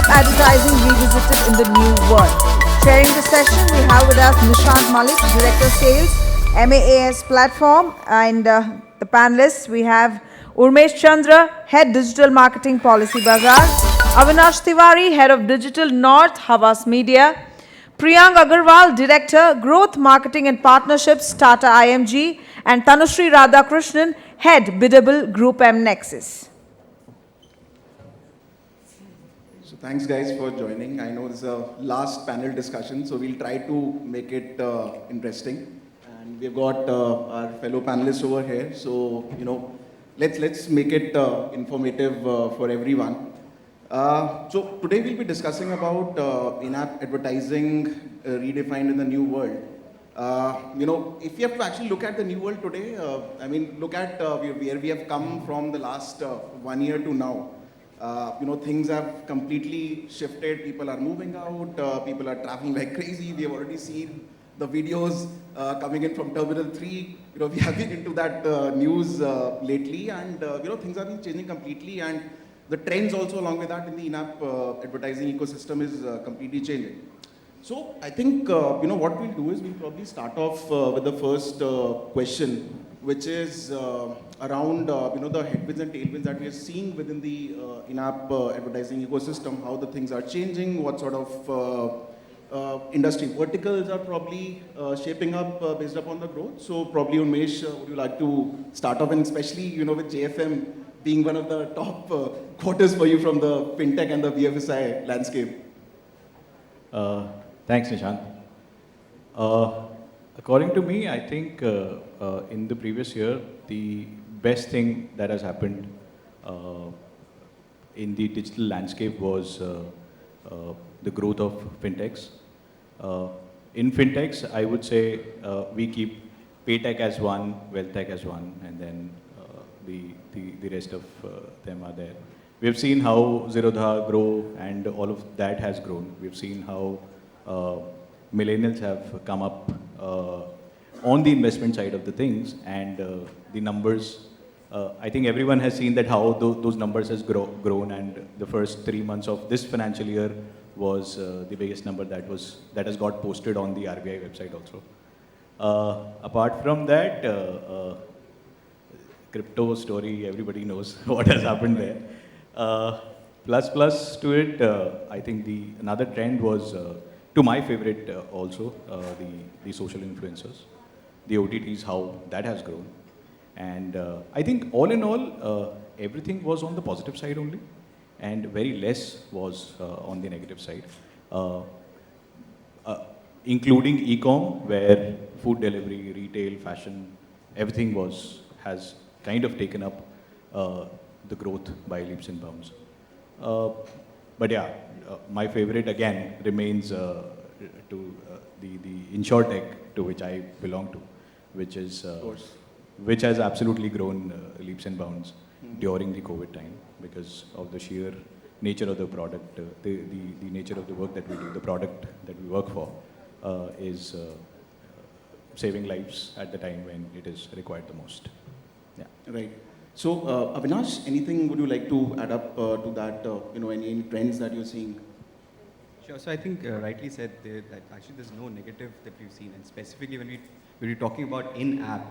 advertising revisited in the new world. Sharing the session, we have with us Nishant Malik, Director Sales, MAAS Platform, and the panelists. We have Urmesh Chandra, Head Digital Marketing Policy Bazaar, Avinash Tiwari, Head of Digital North, Havas Media, Priyank Agarwal, Director, Growth Marketing and Partnerships, Tata IMG, and Tanushree Radhakrishnan, Head Biddable Group M Nexus. So thanks guys for joining. I know this is a last panel discussion, so we'll try to make it interesting. And we've got our fellow panelists over here, so let's make it informative for everyone. So today we'll be discussing about in-app advertising redefined in the new world. If you have to actually look at the new world today, look at where we have come from the last 1 year to now. Things have completely shifted. People are moving out. People are traveling like crazy. We have already seen the videos coming in from Terminal 3. We have been into that news lately, and things have been changing completely. And the trends also along with that in the in-app advertising ecosystem is completely changing. So I think what we'll do is we'll probably start off with the first question, which is around the headwinds and tailwinds that we are seeing within the in-app advertising ecosystem, how the things are changing, what sort of industry verticals are probably shaping up based upon the growth. So probably Unmesh, would you like to start off, and especially with JFM being one of the top quarters for you from the fintech and the BFSI landscape. Thanks, Nishant. According to me, I think in the previous year, the best thing that has happened in the digital landscape was the growth of fintechs. In fintechs, I would say we keep paytech as one, wealth tech as one, and then the rest of them are there. We have seen how Zerodha grow, and all of that has grown. We've seen how millennials have come up on the investment side of the things, and the numbers, I think everyone has seen that how those numbers has grown, and the first 3 months of this financial year was the biggest number that has got posted on the RBI website also. Apart from that, crypto story, everybody knows what has happened there. Plus to it, I think another trend was, to my favorite also, the social influencers, the OTTs, how that has grown. And I think all in all, everything was on the positive side only, and very less was on the negative side. Including e-com, where food delivery, retail, fashion, everything has kind of taken up the growth by leaps and bounds. But yeah, my favorite again remains to the InsurTech, to which I belong to, which has absolutely grown leaps and bounds during the COVID time because of the sheer nature of the product, the nature of the work that we do, the product that we work for is saving lives at the time when it is required the most. Yeah. Right. So, Avinash, anything would you like to add up to that? Any trends that you're seeing? Sure. So I think rightly said there that actually there's no negative that we've seen, and specifically when we're talking about in-app,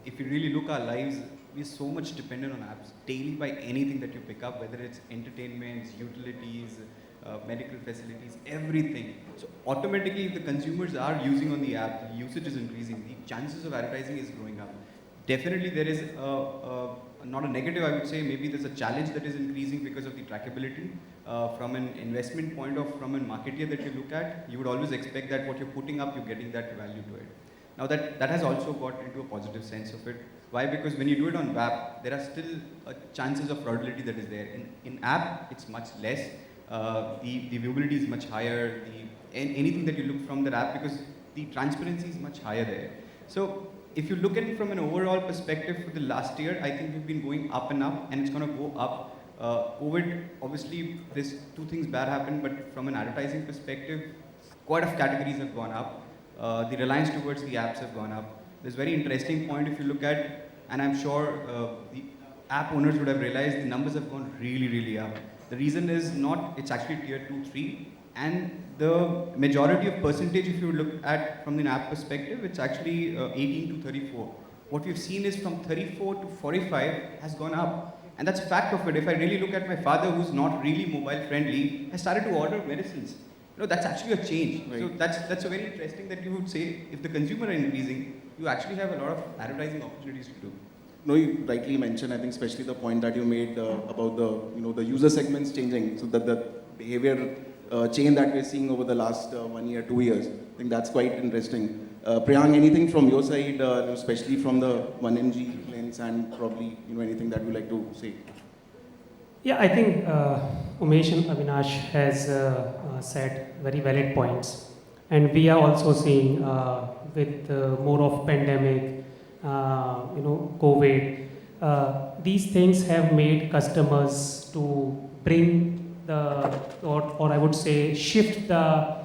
if you really look our lives, we're so much dependent on apps daily by anything that you pick up, whether it's entertainment, utilities, medical facilities, everything. So automatically, if the consumers are using on the app, the usage is increasing, the chances of advertising is growing up. Definitely there is not a negative, I would say, maybe there's a challenge that is increasing because of the trackability. From an investment point of, from a marketer that you look at, you would always expect that what you're putting up, you're getting that value to it. Now that has also got into a positive sense of it. Why? Because when you do it on web, there are still chances of fraudulty that is there. In app, it's much less. The viewability is much higher. Anything that you look from the app, because the transparency is much higher there. So if you look at it from an overall perspective for the last year, I think we've been going up and up, and it's going to go up. COVID, obviously, there's two things bad happened, but from an advertising perspective, quite a few categories have gone up. The reliance towards the apps have gone up. There's a very interesting point if you look at, and I'm sure the app owners would have realized the numbers have gone really, really up. The reason is not, it's actually tier 2, 3. And the majority of percentage, if you look at from the app perspective, it's actually 18 to 34. What we've seen is from 34 to 45 has gone up. And that's a fact of it. If I really look at my father, who's not really mobile friendly, has started to order medicines. That's actually a change. Right. So that's a very interesting that you would say, if the consumer are increasing, you actually have a lot of advertising opportunities to do. No, you rightly mentioned, I think especially the point that you made about the user segments changing, so that the behavior change that we're seeing over the last 1 year, 2 years. I think that's quite interesting. Priyang, anything from your side, especially from the 1mg lens, and probably anything that you'd like to say? Yeah, I think Umesh and Avinash has said very valid points, and we are also seeing with more of pandemic, COVID, these things have made customers to bring or I would say shift the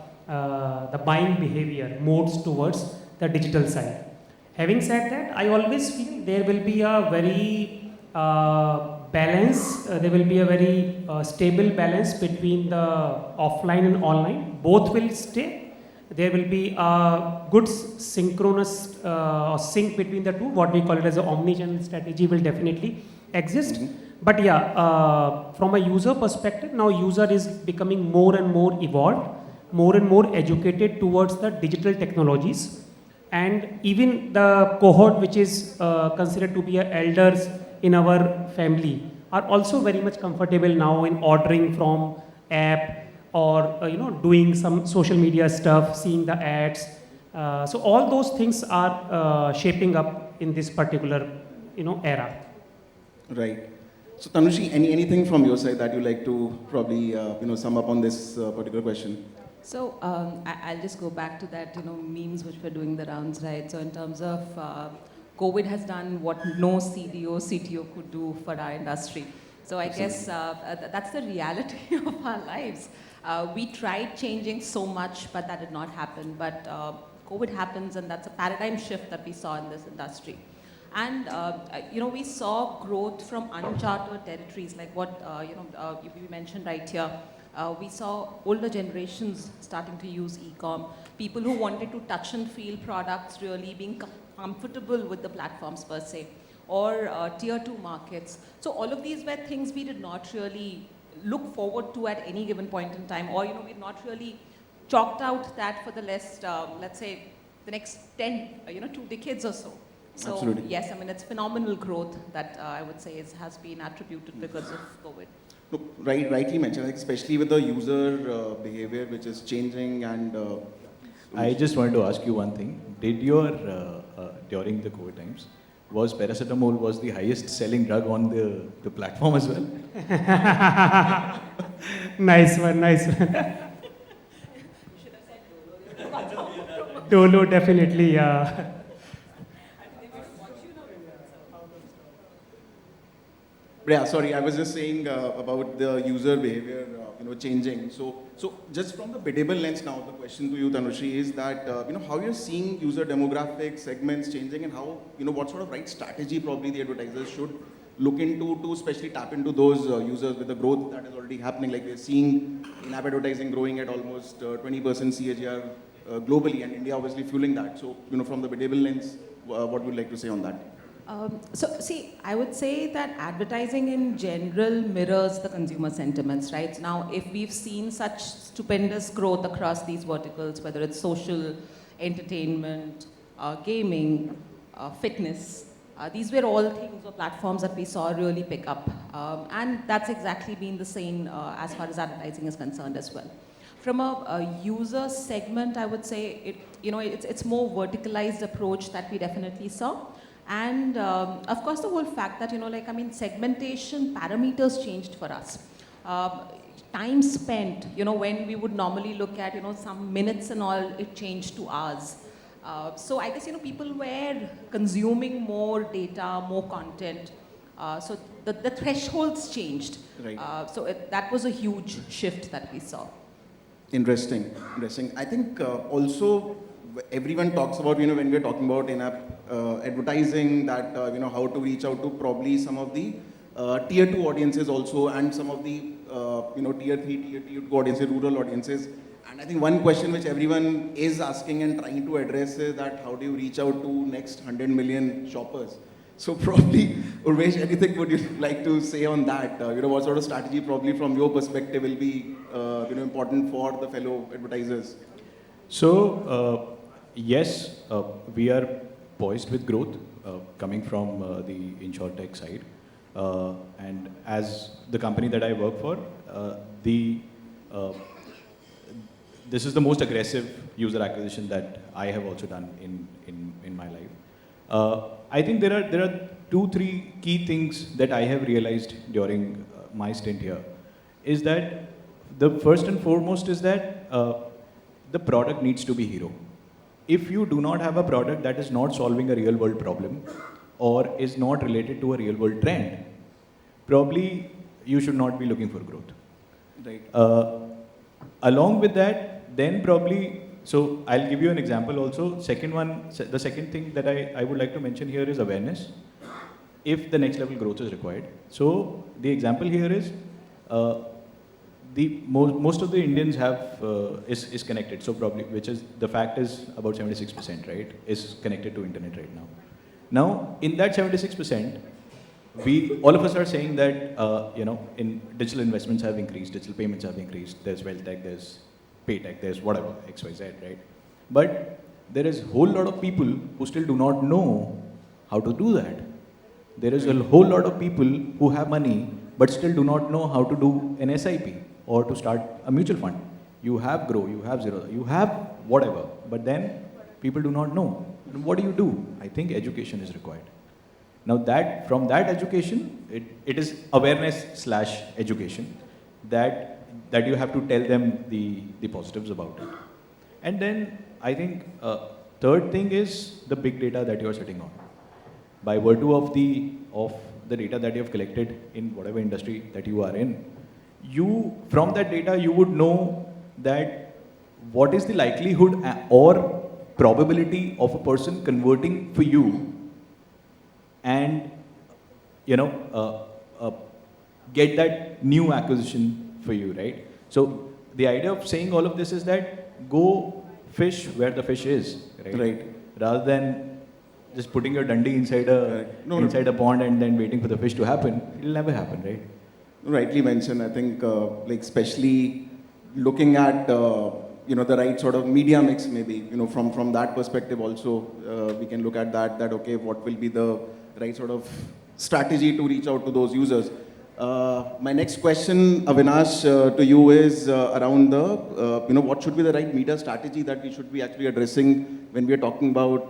buying behavior modes towards the digital side. Having said that, I always feel there will be a very balance, there will be a very stable balance between the offline and online. Both will stay. There will be a good synchronous sync between the two. What we call it as an omni-channel strategy will definitely exist. Mm-hmm. But yeah, from a user perspective, now user is becoming more and more evolved, more and more educated towards the digital technologies. And even the cohort which is considered to be elders in our family are also very much comfortable now in ordering from app or doing some social media stuff, seeing the ads. So all those things are shaping up in this particular era. Right. So Tanushi, anything from your side that you like to probably sum up on this particular question? So I'll just go back to that, memes which were doing the rounds, right? So in terms of COVID has done what no CDO, CTO could do for our industry. So I guess that's the reality of our lives. We tried changing so much, but that did not happen. But COVID happens, and that's a paradigm shift that we saw in this industry. And we saw growth from uncharted territories, like what you mentioned right here. We saw older generations starting to use e-com, people who wanted to touch and feel products, really being comfortable with the platforms per se, or tier 2 markets. So all of these were things we did not really look forward to at any given point in time, or we'd not really chalked out that for the let's say the next 10, 2 decades or so. So Absolutely. yes, it's phenomenal growth that I would say has been attributed because of COVID. No, rightly mentioned, like, especially with the user behavior which is changing, and I just wanted to ask you one thing. Did your, during the COVID times, was paracetamol was the highest selling drug on the platform as well? Nice one. Dolo, definitely, yeah. Yeah, sorry, I was just saying about the user behavior, changing. So just from the biddable lens now, the question to you, Tanushi, is that, how you're seeing user demographics, segments changing, and how, what sort of right strategy probably the advertisers should look into to especially tap into those users with the growth that is already happening. Like we're seeing in-app advertising growing at almost 20% CAGR globally, and India obviously fueling that. So, from the biddable lens, what would you like to say on that? I would say that advertising in general mirrors the consumer sentiments, right? Now, if we've seen such stupendous growth across these verticals, whether it's social, entertainment, gaming, fitness, these were all things or platforms that we saw really pick up. And that's exactly been the same as far as advertising is concerned as well. From a user segment, I would say it's more verticalized approach that we definitely saw. And of course, the whole fact that, segmentation parameters changed for us. Time spent, when we would normally look at, some minutes and all, it changed to hours. So I guess, people were consuming more data, more content. So the thresholds changed. Right. That was a huge shift that we saw. Interesting. I think also everyone talks about, when we're talking about in-app advertising, that, how to reach out to probably some of the tier 2 audiences also, and some of the tier 3, tier 2 audiences, rural audiences. And I think one question which everyone is asking and trying to address is that how do you reach out to next 100 million shoppers? So probably, Urmesh, anything would you like to say on that? What sort of strategy probably from your perspective will be important for the fellow advertisers? So, yes, we are poised with growth coming from the InsurTech side. And as the company that I work for, this is the most aggressive user acquisition that I have also done in my life. I think there are 2-3 key things that I have realized during my stint here. Is that the first and foremost is that the product needs to be hero. If you do not have a product that is not solving a real world problem or is not related to a real world trend, probably you should not be looking for growth. Right. Along with that, then probably, so I'll give you an example also. The second thing that I would like to mention here is awareness, if the next level growth is required. So the example here is, most of the Indians have is connected. So probably, which is the fact is about 76%, right, is connected to internet right now. Now, in that 76%, all of us are saying that in digital investments have increased, digital payments have increased. There's wealth tech, there's pay tech, there's whatever X, Y, Z, right? But there is a whole lot of people who still do not know how to do that. There is a whole lot of people who have money but still do not know how to do an SIP or to start a mutual fund. You have Grow, you have Zero, you have whatever, but then people do not know. And what do? I think education is required. Now from that education, it is awareness/education that you have to tell them the positives about it. And then I think third thing is the big data that you are sitting on. By virtue of the data that you have collected in whatever industry that you are in, from that data you would know that what is the likelihood or probability of a person converting for you and get that new acquisition for you, right? So the idea of saying all of this is that go fish where the fish is, right? Right. Rather than just putting your dundee inside a pond and then waiting for the fish to happen, it'll never happen, right? Rightly mentioned. I think especially looking at the right sort of media mix, maybe from that perspective also we can look at that okay, what will be the right sort of strategy to reach out to those users. My next question, Avinash, to you is around what should be the right media strategy that we should be actually addressing when we are talking about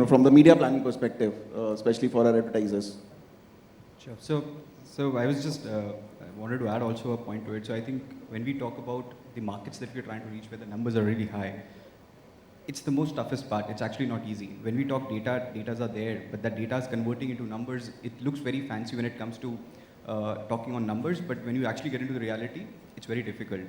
from the media planning perspective, especially for our advertisers. Sure. So I was just I wanted to add also a point to it. So I think when we talk about the markets that we're trying to reach where the numbers are really high, it's the most toughest part. It's actually not easy. When we talk datas are there, but that data is converting into numbers. It looks very fancy when it comes to talking on numbers, but when you actually get into the reality, it's very difficult.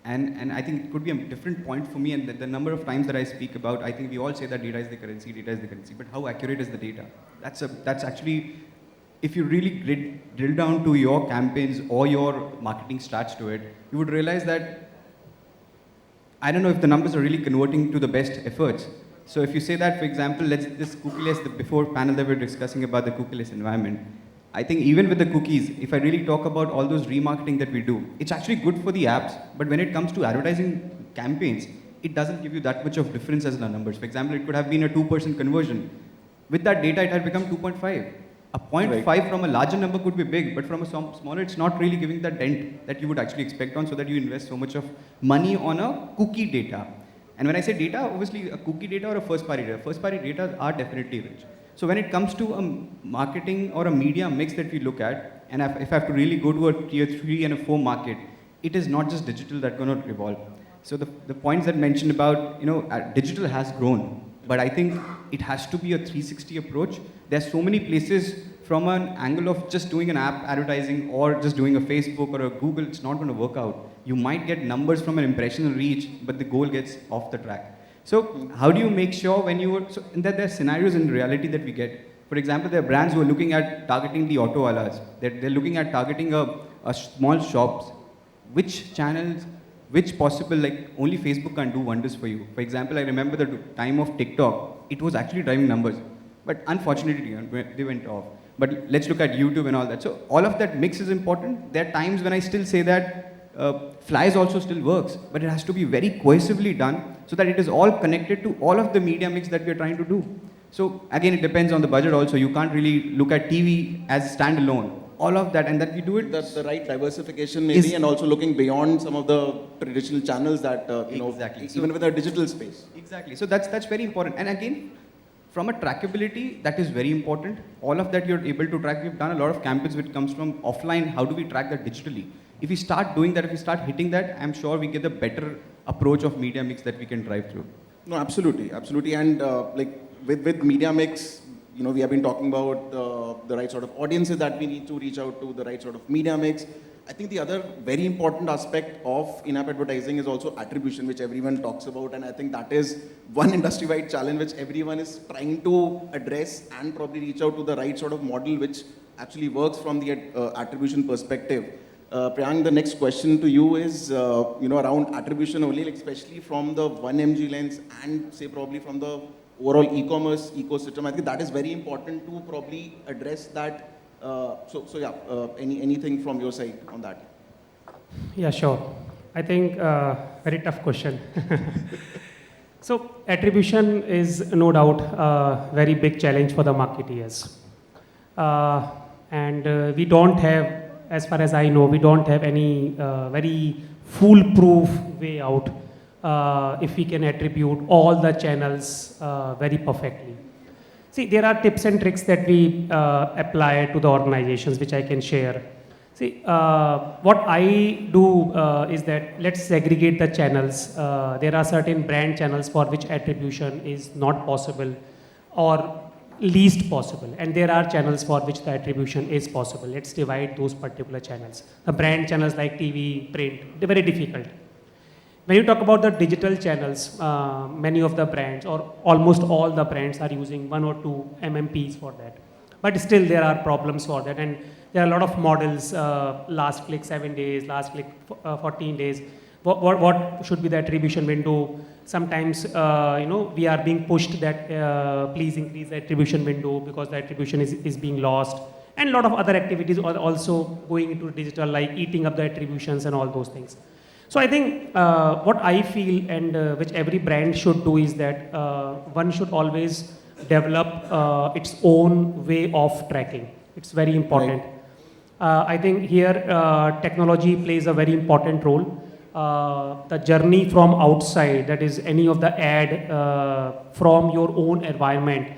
And I think it could be a different point for me, and the number of times that I speak about, I think we all say that data is the currency, but how accurate is the data? That's actually, if you really drill down to your campaigns or your marketing stats to it, you would realize that I don't know if the numbers are really converting to the best efforts. So if you say that, for example, this cookieless, before panel that we were discussing about the cookieless environment, I think even with the cookies, if I really talk about all those remarketing that we do, it's actually good for the apps, but when it comes to advertising campaigns, it doesn't give you that much of difference as the numbers. For example, it could have been a 2% conversion. With that data, it had become 2.5. A 0.5 right. From a larger number could be big, but from a smaller, it's not really giving that dent that you would actually expect on, so that you invest so much of money on a cookie data. And when I say data, obviously a cookie data or a first-party data are definitely rich. So when it comes to a marketing or a media mix that we look at, and if I have to really go to a tier 3 and a 4 market, it is not just digital that's going to evolve. So the points that mentioned about, digital has grown, but I think it has to be a 360 approach. There's so many places from an angle of just doing an app advertising or just doing a Facebook or a Google, it's not going to work out. You might get numbers from an impression and reach, but the goal gets off the track. So how do you make sure and that there are scenarios in reality that we get. For example, there are brands who are looking at targeting the auto alas. They're looking at targeting a small shops, which channels, which possible, like only Facebook can do wonders for you. For example, I remember the time of TikTok, it was actually driving numbers, but unfortunately they went off. But let's look at YouTube and all that. So all of that mix is important. There are times when I still say that flies also still works, but it has to be very cohesively done so that it is all connected to all of the media mix that we are trying to do. So again, it depends on the budget also. You can't really look at TV as standalone. All of that, and that we do it. The right diversification maybe, and also looking beyond some of the traditional channels that, Exactly. even with the digital space. Exactly. So that's very important. And again, from a trackability, that is very important. All of that you're able to track. We've done a lot of campaigns which comes from offline. How do we track that digitally? If we start doing that, if we start hitting that, I'm sure we get a better approach of media mix that we can drive through. No, absolutely, absolutely. And like with media mix, we have been talking about the right sort of audiences that we need to reach out to, the right sort of media mix. I think the other very important aspect of in-app advertising is also attribution, which everyone talks about. And I think that is one industry-wide challenge which everyone is trying to address and probably reach out to the right sort of model which actually works from the attribution perspective. Priyank, the next question to you is, around attribution only, like especially from the 1mg lens and say probably from the overall e-commerce ecosystem. I think that is very important to probably address that. Anything from your side on that? Yeah, sure. I think very tough question. So attribution is no doubt a very big challenge for the marketeers. And we don't have, as far as I know, we don't have any very foolproof way out if we can attribute all the channels very perfectly. See, there are tips and tricks that we apply to the organizations, which I can share. See, what I do is that let's segregate the channels. There are certain brand channels for which attribution is not possible or least possible. And there are channels for which the attribution is possible. Let's divide those particular channels. The brand channels like TV, print, they're very difficult. When you talk about the digital channels, many of the brands or almost all the brands are using 1 or 2 MMPs for that. But still there are problems for that. And there are a lot of models, last click 7 days, last click 14 days. What should be the attribution window? Sometimes, we are being pushed that please increase the attribution window because the attribution is being lost. And a lot of other activities are also going into digital, like eating up the attributions and all those things. So I think what I feel and which every brand should do is that one should always develop its own way of tracking. It's very important. Right. I think here technology plays a very important role. The journey from outside, that is any of the ad from your own environment,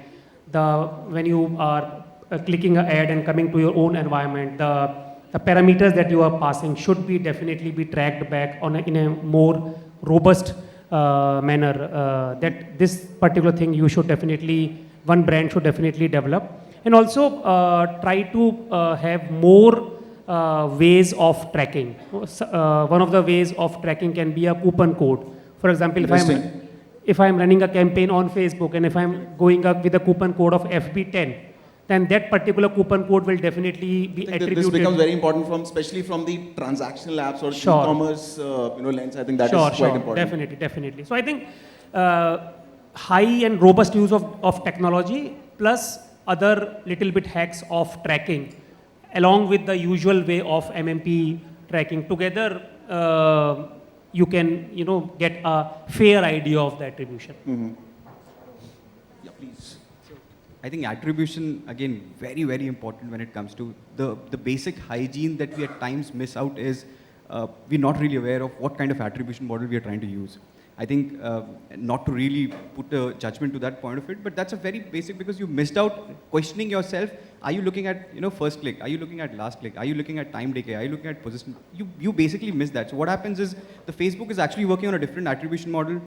when you are clicking an ad and coming to your own environment, the parameters that you are passing should be definitely be tracked back in a more robust manner. That this particular thing you should definitely, one brand should definitely develop. And also try to have more ways of tracking. One of the ways of tracking can be a coupon code. For example, if I'm running a campaign on Facebook and if I'm going up with a coupon code of FB10, then that particular coupon code will definitely be attributed. This becomes very important especially from the transactional apps or e-commerce lens. I think that is quite important. Definitely. So I think high and robust use of technology plus other little bit hacks of tracking along with the usual way of MMP tracking together, you can get a fair idea of the attribution. Mm-hmm. Yeah, please. I think attribution, again, very, very important when it comes to the basic hygiene that we at times miss out is we're not really aware of what kind of attribution model we are trying to use. I think not to really put a judgment to that point of it, but that's a very basic because you missed out questioning yourself. Are you looking at first click? Are you looking at last click? Are you looking at time decay? Are you looking at position? You basically miss that. So what happens is the Facebook is actually working on a different attribution model.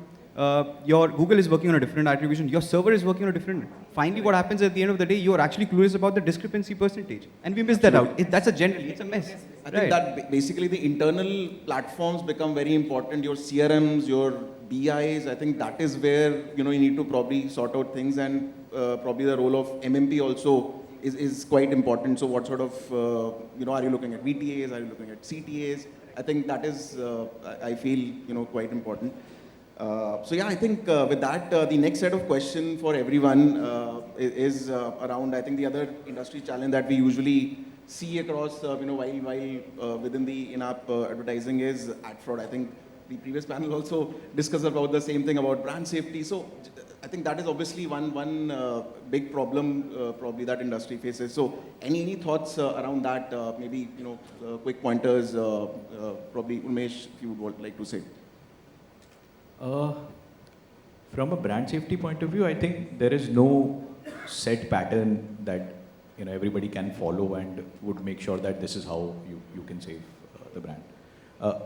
Your Google is working on a different attribution. Your server is working on a different. Finally, what happens at the end of the day, you are actually clueless about the discrepancy percentage, and we miss that out. That's it's a mess. I think that basically the internal platforms become very important. Your CRMs, your BIs. I think that is where you need to probably sort out things, and probably the role of MMP also is quite important. So what sort of, are you looking at VTAs? Are you looking at CTAs? I think that is, I feel, quite important. So yeah, I think with that, the next set of question for everyone is around, I think the other industry challenge that we usually see across, while within the in-app advertising is ad fraud. I think the previous panel also discussed about the same thing about brand safety. So I think that is obviously one big problem probably that industry faces. So any thoughts around that? Maybe quick pointers. Probably Urmesh, if you would like to say. From a brand safety point of view, I think there is no set pattern that everybody can follow and would make sure that this is how you can save the brand.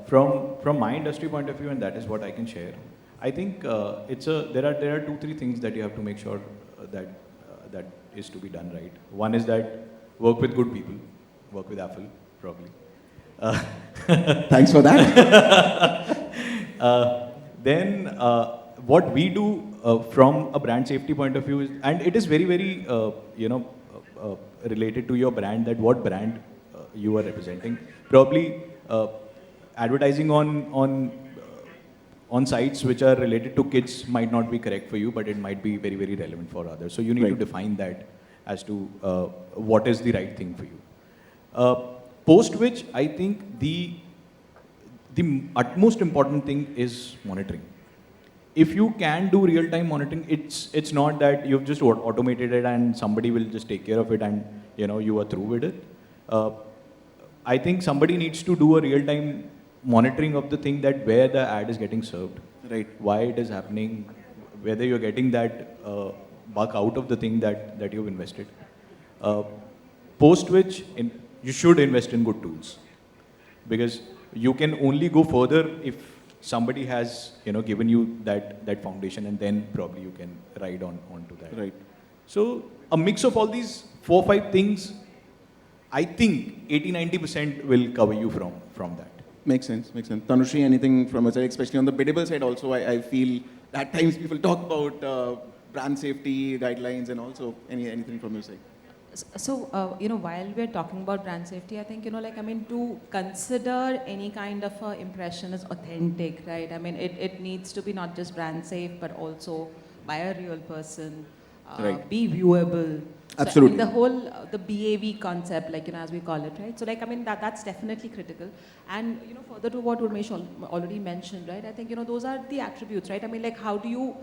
From my industry point of view, and that is what I can share, I think there are 2-3 things that you have to make sure that is to be done right. One is that work with good people, work with Apple, probably. Thanks for that. Then what we do from a brand safety point of view is, and it is very, very, related to your brand, that what brand you are representing. Probably advertising on sites which are related to kids might not be correct for you, but it might be very, very relevant for others. So you need to define that as to what is the right thing for you. Post which, I think the utmost important thing is monitoring. If you can do real-time monitoring, it's not that you've just automated it and somebody will just take care of it and you are through with it. I think somebody needs to do a real-time monitoring of the thing, that where the ad is getting served, right? Why it is happening, whether you're getting that buck out of the thing that you've invested. Post which, you should invest in good tools, because you can only go further if somebody has given you that foundation, and then probably you can ride onto that. Right. So a mix of all these 4-5 things, I think 80-90% will cover you from that. Makes sense, makes sense. Tanushree, anything from your side, especially on the biddable side also, I feel at times people talk about brand safety guidelines, and also anything from your side. So, while we're talking about brand safety, I think, to consider any kind of impression is authentic, right? I mean, it needs to be not just brand safe, but also by a real person, Right. be viewable. Absolutely. So, the whole, the BAV concept, as we call it, right? So, that's definitely critical. And, further to what Urmesh already mentioned, right? I think, those are the attributes, right? I mean, how do you,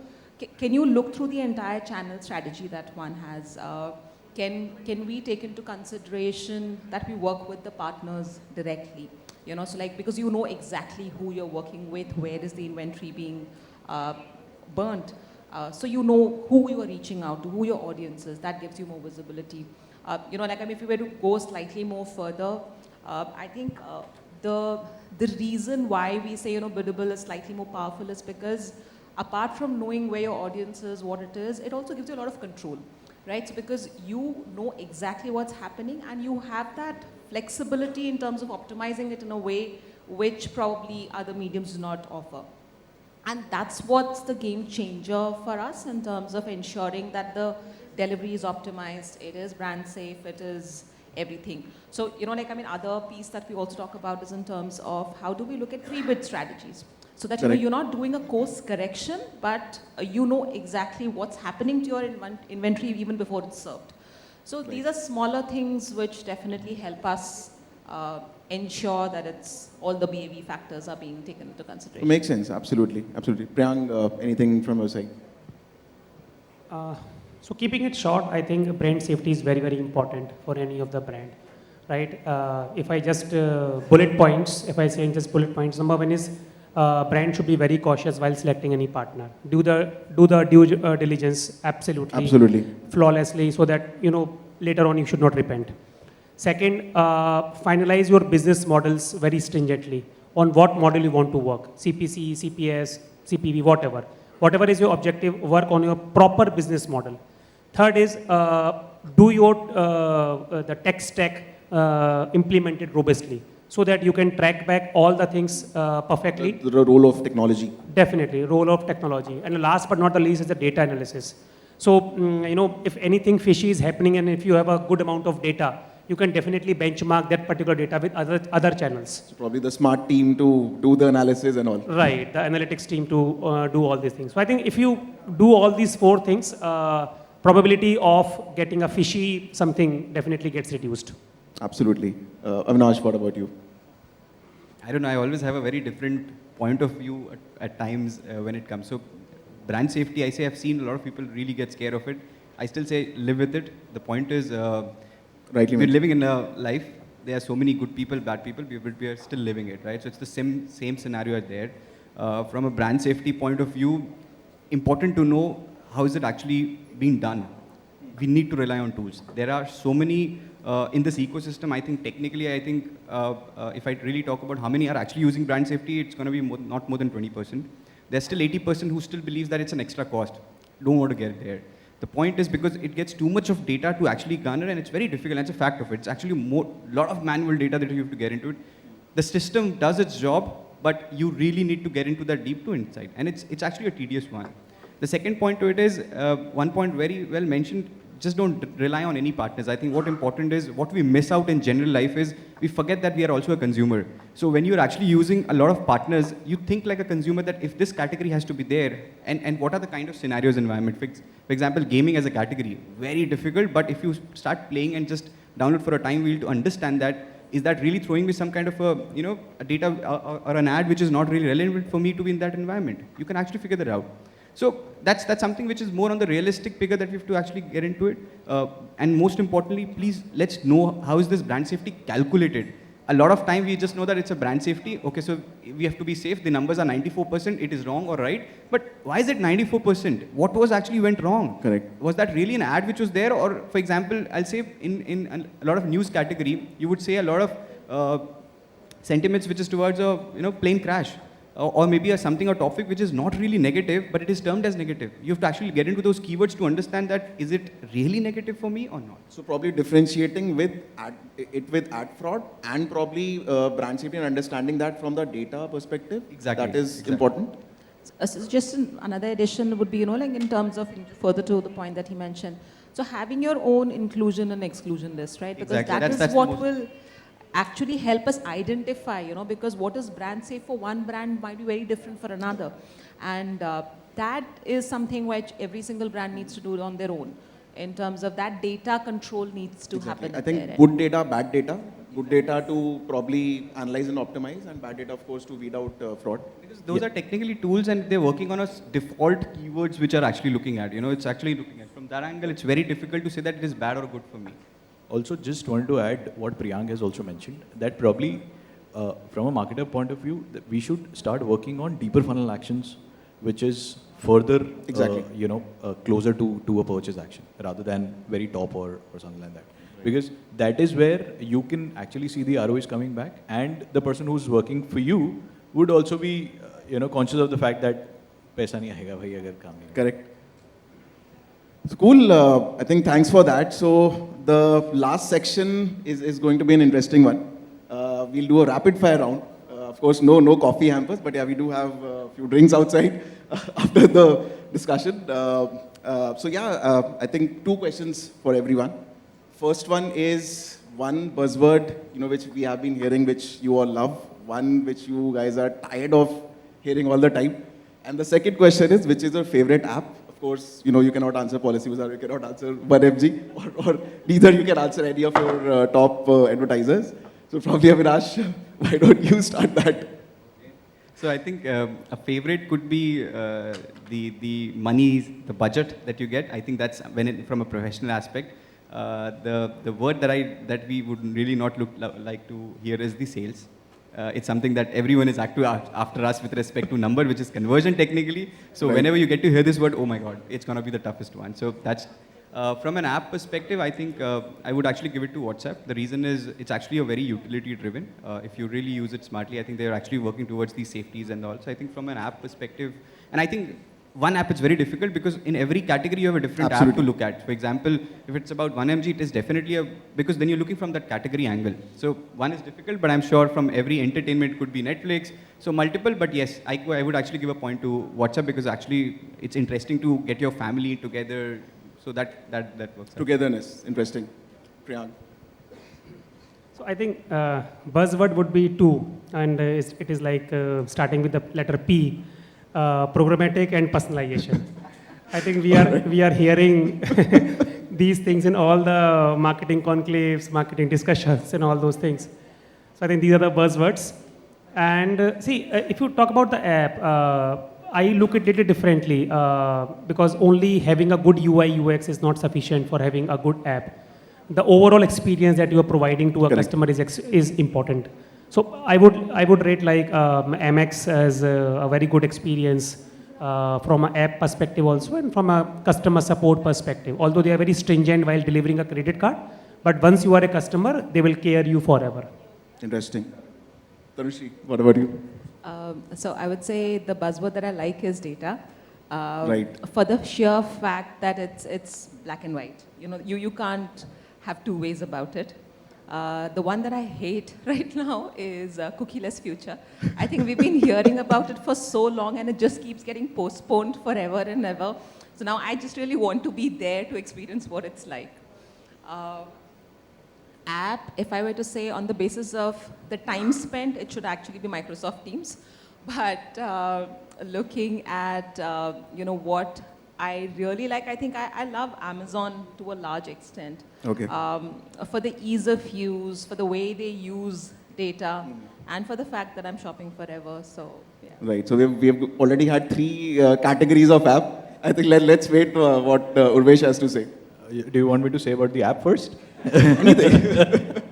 can you look through the entire channel strategy that one has? Can we take into consideration that we work with the partners directly? So because you know exactly who you're working with, where is the inventory being burnt. So you know who you are reaching out to, who your audience is. That gives you more visibility. If you were to go slightly more further, I think the reason why we say, biddable is slightly more powerful is because apart from knowing where your audience is, what it is, it also gives you a lot of control. Right? So because you know exactly what's happening, and you have that flexibility in terms of optimizing it in a way which probably other mediums do not offer. And that's what's the game changer for us in terms of ensuring that the delivery is optimized, it is brand safe, it is everything. So, other piece that we also talk about is in terms of how do we look at pre-bid strategies. So that you're not doing a course correction, but you know exactly what's happening to your inventory even before it's served. So these are smaller things which definitely help us ensure that all the BAV factors are being taken into consideration. Makes sense, absolutely, absolutely. Priyank, anything from your side? So keeping it short, I think brand safety is very, very important for any of the brand, right? If I just bullet points, if I say just bullet points, number one is brand should be very cautious while selecting any partner. Do the due diligence absolutely flawlessly, so that later on you should not repent. Second, finalize your business models very stringently on what model you want to work. CPC, CPS, CPV, whatever. Whatever is your objective, work on your proper business model. Third is do your the tech stack implemented robustly, so that you can track back all the things perfectly. The role of technology. Definitely, role of technology. And last but not the least is the data analysis. So, if anything fishy is happening and if you have a good amount of data, you can definitely benchmark that particular data with other channels. So probably the smart team to do the analysis and all. Right, the analytics team to do all these things. So I think if you do all these 4 things, probability of getting a fishy something definitely gets reduced. Absolutely. Avinash, what about you? I don't know, I always have a very different point of view at times when it comes. So brand safety, I say I've seen a lot of people really get scared of it. I still say live with it. The point is, Rightly we're mentioned. living in a life. There are so many good people, bad people, but we are still living it, right? So it's the same scenario there. From a brand safety point of view, important to know how is it actually being done. We need to rely on tools. There are so many in this ecosystem. I think technically, if I really talk about how many are actually using brand safety, it's going to be not more than 20%. There's still 80% who still believes that it's an extra cost. Don't want to get there. The point is because it gets too much of data to actually garner, and it's very difficult. That's a fact of it. It's actually a lot of manual data that you have to get into it. The system does its job, but you really need to get into that deep to inside, and it's actually a tedious one. The second point to it is, one point very well mentioned, just don't rely on any partners. I think what important is, what we miss out in general life is, we forget that we are also a consumer. So when you're actually using a lot of partners, you think like a consumer that if this category has to be there, and what are the kind of scenarios environment. For example, gaming as a category, very difficult, but if you start playing and just download for a time wheel to understand that, is that really throwing me some kind of a data or an ad which is not really relevant for me to be in that environment? You can actually figure that out. So that's something which is more on the realistic figure that we have to actually get into it. And most importantly, please, let's know how is this brand safety calculated. A lot of time we just know that it's a brand safety. Okay, so we have to be safe. The numbers are 94%. It is wrong or right. But why is it 94%? What was actually went wrong? Correct. Was that really an ad which was there? Or for example, I'll say in a lot of news category, you would say a lot of sentiments which is towards a plane crash. Or maybe a topic which is not really negative, but it is termed as negative. You have to actually get into those keywords to understand that, is it really negative for me or not? So probably differentiating with ad fraud and probably brand safety and understanding that from the data perspective. Exactly. That is Exactly. important. So just another addition would be, like in terms of further to the point that he mentioned. So having your own inclusion and exclusion list, right? Because Exactly. that's That's what the most will actually help us identify, because what is brand safe for one brand might be very different for another. And that is something which every single brand needs to do on their own. In terms of that, data control needs to happen. I think there. good data, bad data. Good data to probably analyze and optimize, and bad data, of course, to weed out fraud. Because those are technically tools, and they're working on a default keywords which are actually looking at. It's actually looking at. From that angle, it's very difficult to say that it is bad or good for me. Also, just wanted to add what Priyank has also mentioned, that probably from a marketer point of view, that we should start working on deeper funnel actions, which is further, Exactly. closer to a purchase action, rather than very top or something like that. Right. Because that is where you can actually see the ROIs coming back, and the person who's working for you would also be, conscious of the fact that paisa nahi aayega bhai agar kaam nahi hoga. Correct. So cool. I think thanks for that. So the last section is going to be an interesting one. We'll do a rapid fire round. Of course, no coffee hampers, but yeah, we do have a few drinks outside after the discussion. I think 2 questions for everyone. First one is one buzzword, which we have been hearing, which you all love. One which you guys are tired of hearing all the time. And the second question is, which is your favorite app? Of course, you cannot answer Policy Bazaar, you cannot answer 1FG, or neither you can answer any of your top advertisers. So probably, Avinash, why don't you start that? So I think a favorite could be the money, the budget that you get. I think that's from a professional aspect. The word that we would really not like to hear is the sales. It's something that everyone is active after us with respect to number, which is conversion technically. So whenever you get to hear this word, oh my God, it's going to be the toughest one. So that's, from an app perspective, I think I would actually give it to WhatsApp. The reason is it's actually a very utility driven. If you really use it smartly, I think they're actually working towards these safeties and all. So I think from an app perspective, and I think one app is very difficult because in every category you have a different app to look at. For example, if it's about 1mg, it is definitely because then you're looking from that category angle. So one is difficult, but I'm sure from every entertainment could be Netflix. So multiple, but yes, I would actually give a point to WhatsApp because actually it's interesting to get your family together. So that works. Togetherness, interesting. Priyank. So I think buzzword would be two, and it is like starting with the letter P, programmatic and personalization. I think we are hearing these things in all the marketing conclaves, marketing discussions, and all those things. So I think these are the buzzwords. And if you talk about the app, I look at it differently because only having a good UI UX is not sufficient for having a good app. The overall experience that you are providing to a customer is important. So I would rate like MX as a very good experience from an app perspective also and from a customer support perspective. Although they are very stringent while delivering a credit card, but once you are a customer, they will care you forever. Interesting. Tanushri, what about you? So I would say the buzzword that I like is data. Right. For the sheer fact that it's black and white. You know, you can't have two ways about it. The one that I hate right now is cookieless future. I think we've been hearing about it for so long and it just keeps getting postponed forever and ever. So now I just really want to be there to experience what it's like. App, if I were to say on the basis of the time spent, it should actually be Microsoft Teams. But looking at what I really like, I think I love Amazon to a large extent. Okay. For the ease of use, for the way they use data, and for the fact that I'm shopping forever. So yeah. Right. So we have already had three categories of app. I think let's wait what Urvesh has to say. Do you want me to say about the app first? Anything.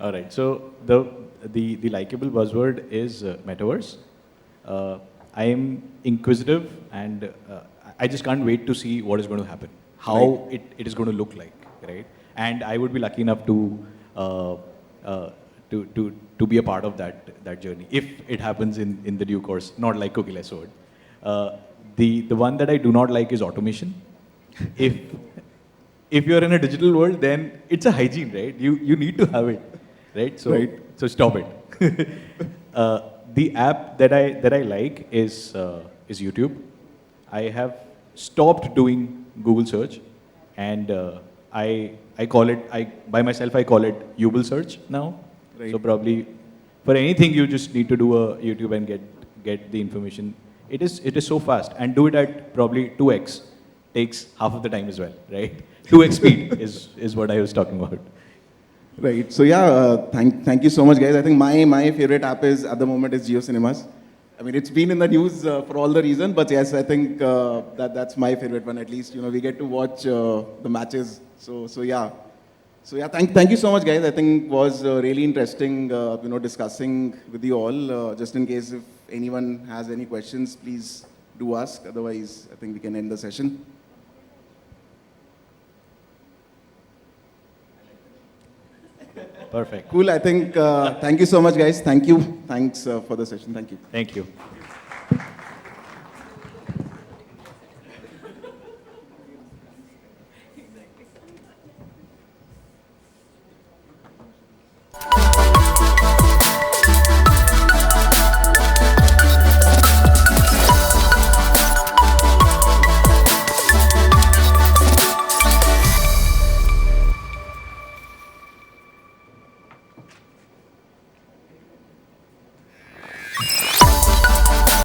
All right. So the likable buzzword is metaverse. I am inquisitive and I just can't wait to see what is going to happen, how it is going to look like, right? And I would be lucky enough to be a part of that journey if it happens in the due course, not like cookieless sword. The one that I do not like is automation. If you're in a digital world, then it's a hygiene, right? You need to have it, right? So stop it. The app that I like is YouTube. I have stopped doing Google search, and I call it by myself. I call it Ubel search now. Right. So probably for anything you just need to do a YouTube and get the information. It is so fast, and do it at probably 2x. Takes half of the time as well, right? 2x speed is what I was talking about. Right. So yeah, thank you so much, guys. I think my favorite app is at the moment is Jio Cinemas. I mean, it's been in the news for all the reasons, but yes, I think that's my favorite one. At least we get to watch the matches. So yeah. Thank you so much, guys. I think it was really interesting, discussing with you all. Just in case if anyone has any questions, please do ask. Otherwise, I think we can end the session. Perfect. Cool. I think, thank you so much, guys. Thank you. Thanks for the session. Thank you. Thank you.